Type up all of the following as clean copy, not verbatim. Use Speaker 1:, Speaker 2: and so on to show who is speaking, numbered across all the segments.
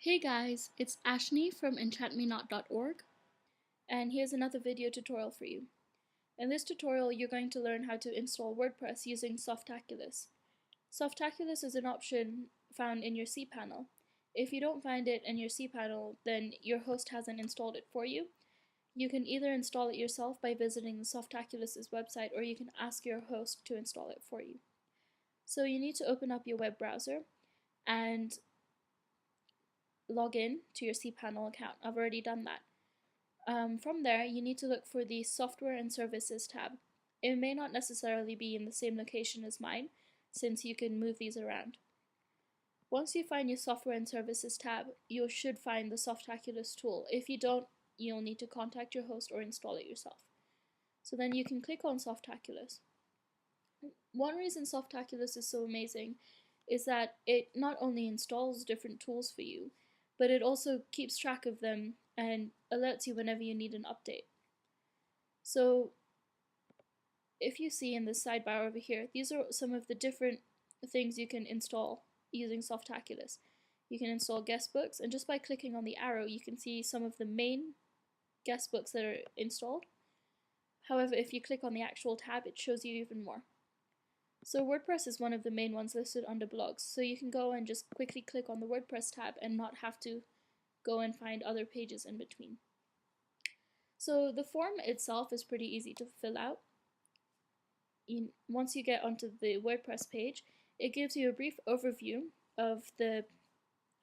Speaker 1: Hey guys, it's Ashni from enchantmenot.org, and here's another video tutorial for you. In this tutorial, you're going to learn how to install WordPress using Softaculous. Softaculous is an option found in your cPanel. If you don't find it in your cPanel, then your host hasn't installed it for you. You can either install it yourself by visiting the Softaculous' website, or you can ask your host to install it for you. So you need to open up your web browser and log in to your cPanel account. I've already done that. From there, you need to look for the Software and Services tab. It may not necessarily be in the same location as mine, since you can move these around. Once you find your Software and Services tab, you should find the Softaculous tool. If you don't, you'll need to contact your host or install it yourself. So then you can click on Softaculous. One reason Softaculous is so amazing is that it not only installs different tools for you, but it also keeps track of them and alerts you whenever you need an update. So if you see in the sidebar over here, these are some of the different things you can install using Softaculous. You can install guestbooks, and just by clicking on the arrow, you can see some of the main guestbooks that are installed. However, if you click on the actual tab, it shows you even more. So WordPress is one of the main ones listed under blogs, so you can go and just quickly click on the WordPress tab and not have to go and find other pages in between. So the form itself is pretty easy to fill out. Once you get onto the WordPress page, it gives you a brief overview of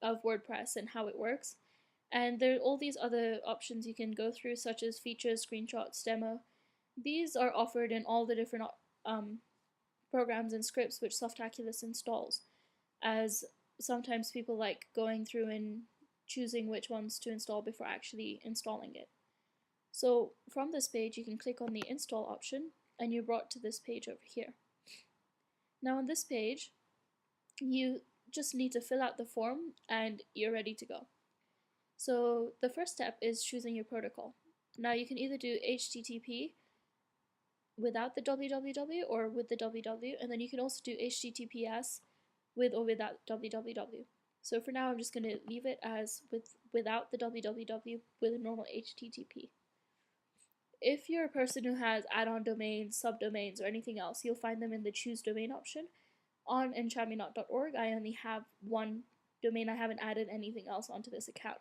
Speaker 1: WordPress and how it works. And there are all these other options you can go through, such as features, screenshots, demo. These are offered in all the different programs and scripts which Softaculous installs, as sometimes people like going through and choosing which ones to install before actually installing it. So from this page, you can click on the install option and you're brought to this page over here. Now on this page, you just need to fill out the form and you're ready to go. So the first step is choosing your protocol. Now you can either do HTTP without the www or with the www, and then you can also do HTTPS with or without www. So for now, I'm just going to leave it as without the www with a normal HTTP. If you're a person who has add-on domains, subdomains, or anything else, you'll find them in the choose domain option. On enchantmenot.org, I only have one domain. I haven't added anything else onto this account,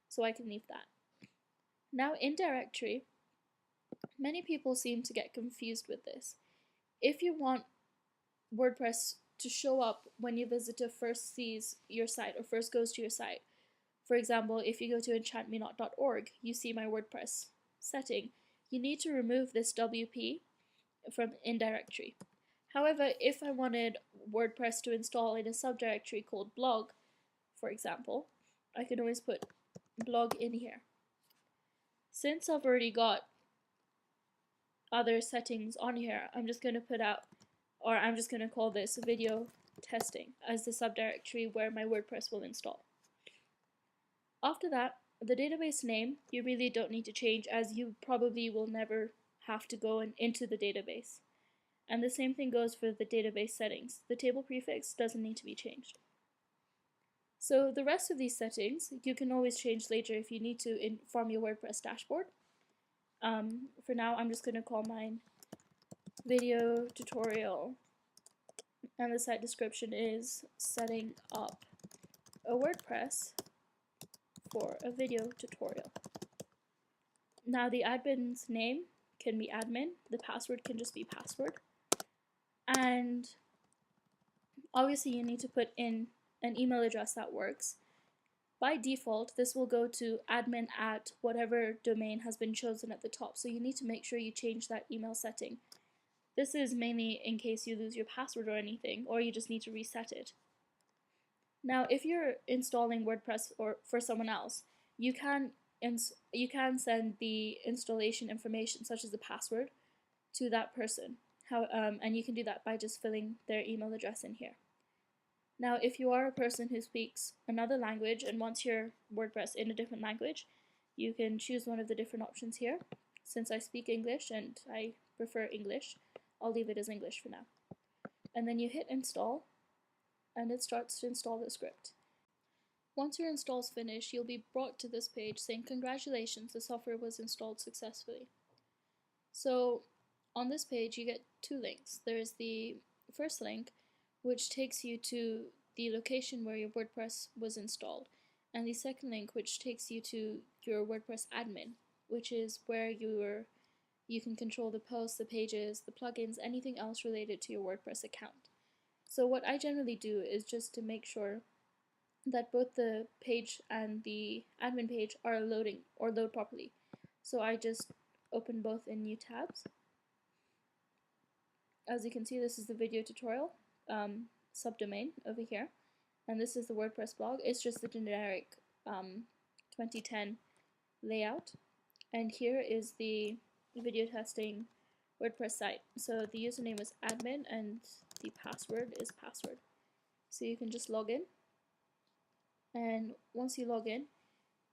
Speaker 1: so I can leave that. Now in directory, many people seem to get confused with this. If you want WordPress to show up when your visitor first sees your site or first goes to your site, for example, if you go to enchantmenot.org, you see my WordPress setting, you need to remove this WP from in directory. However, if I wanted WordPress to install in a subdirectory called blog, for example, I can always put blog in here. Since I've already got other settings on here, I'm just going to call this video testing as the subdirectory where my WordPress will install. After that, the database name you really don't need to change, as you probably will never have to go into the database. And the same thing goes for the database settings. The table prefix doesn't need to be changed. So the rest of these settings you can always change later if you need to from your WordPress dashboard. For now, I'm just going to call mine video tutorial, and the site description is setting up a WordPress for a video tutorial. Now the admin's name can be admin, the password can just be password, and obviously you need to put in an email address that works. By default, this will go to admin at whatever domain has been chosen at the top, so you need to make sure you change that email setting. This is mainly in case you lose your password or anything, or you just need to reset it. Now, if you're installing WordPress for someone else, you can send the installation information, such as the password, to that person. And you can do that by just filling their email address in here. Now, if you are a person who speaks another language and wants your WordPress in a different language, you can choose one of the different options here. Since I speak English and I prefer English, I'll leave it as English for now. And then you hit install, and it starts to install the script. Once your install is finished, you'll be brought to this page saying congratulations, the software was installed successfully. So on this page you get two links. There's the first link, which takes you to the location where your WordPress was installed, and the second link, which takes you to your WordPress admin, which is where you can control the posts, the pages, the plugins, anything else related to your WordPress account. So what I generally do is just to make sure that both the page and the admin page are loading or load properly. So I just open both in new tabs. As you can see, this is the video tutorial subdomain over here, and this is the WordPress blog. It's just the generic 2010 layout, and here is the video testing WordPress site. So the username is admin and the password is password. So you can just log in, and once you log in,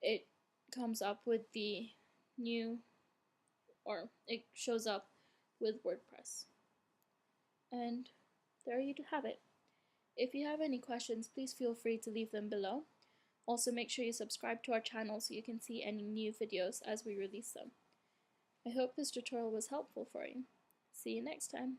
Speaker 1: it comes up with the new, or it shows up with WordPress. And there you have it. If you have any questions, please feel free to leave them below. Also, make sure you subscribe to our channel so you can see any new videos as we release them. I hope this tutorial was helpful for you. See you next time.